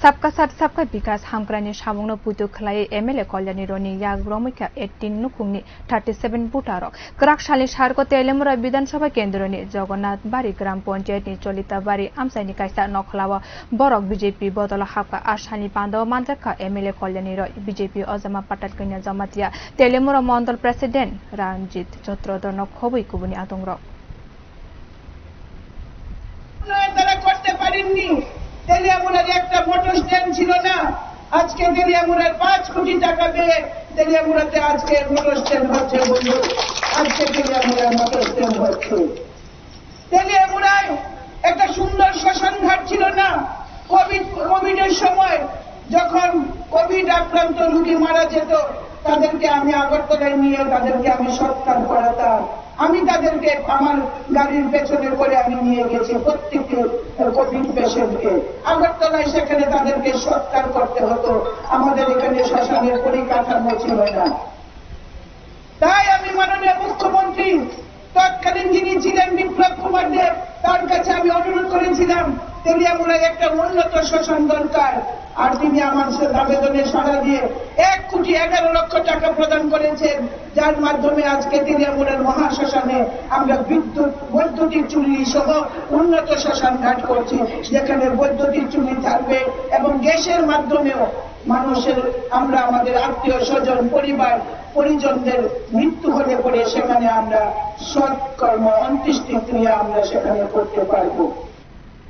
सबका साथ सबका विकास हामग्रानि सामुंनो पुतु खलाय एमएलए कल्याणी रनि याग रमिका 18 नुकुंनि 37 बुटारक क्राक सालि सारको तेलेमुरा विधानसभा केन्द्रनि जगन्नाथ बारी ग्राम पञ्चायतनि चलिता बारी आमसाइनि काइसा नखलाव बरक बीजेपी बदल हापका आसानि पान्दव मानजाका एमएलए कल्याणी र बीजेपी अजमा पाटाल कन्या जमातिया तेलेमुरा मण्डल प्रेसिडेन्ट रञ्जित चत्रधर नखबै कुबुनि आतंग्र তেলিয়ামুড়ার একটা মোটর স্ট্যান্ড ছিল না, আজকে তেলিয়ামুড়ার 5 কোটি টাকা পেয়ে তেলিয়ামুড়াতে আজকে মোটর স্ট্যান্ড হচ্ছে বন্ধু। আজকে তেলিয়ামুড়ার মোটর স্ট্যান্ড হচ্ছে। তেলিয়ামুড়ায় একটা সুন্দর শ্মশান ঘাট ছিল না, কোভিডের সময় যখন কোভিড আক্রান্ত রোগী মারা যেত তাদেরকে আমি আগরতলায় নিয়ে তাদেরকে আমি সৎকার করাতাম। আমি তাদেরকে আমার গাড়ির পেছনে করে আমি নিয়ে গেছি প্রত্যেকটি কোভিড পেশেন্টকে আগরতলায়, সেখানে তাদেরকে সৎকার করতে হতো। আমাদের এখানে শ্মশানের পরিকাঠামো ছিল না। তাই আমি মাননীয় মুখ্যমন্ত্রী তৎকালীন যিনি ছিলেন বিপ্লব কুমার দেব, তার কাছে আমি অনুরোধ করেছিলাম তেলিয়ামুড়ায় একটা উন্নত শ্মশান দরকার। আর তিনি আমার আবেদনে সাড়া দিয়ে 1,11,00,000 টাকা প্রদান করেছেন, যার মাধ্যমে আজকে তেলিয়ামুড়ার মহাশ্মশানে আমরা বৈদ্যুতিক চুল্লি সহ উন্নত শ্মশান ঘাট করছি, যেখানে বৈদ্যুতিক চুল্লি থাকবে এবং গ্যাসের মাধ্যমেও মানুষের আমরা আমাদের আত্মীয় স্বজন পরিবার পরিজনদের মৃত্যু হলে পরে সেখানে আমরা সৎকর্ম অন্ত্যেষ্টিক্রিয়া আমরা সেখানে করতে পারবো।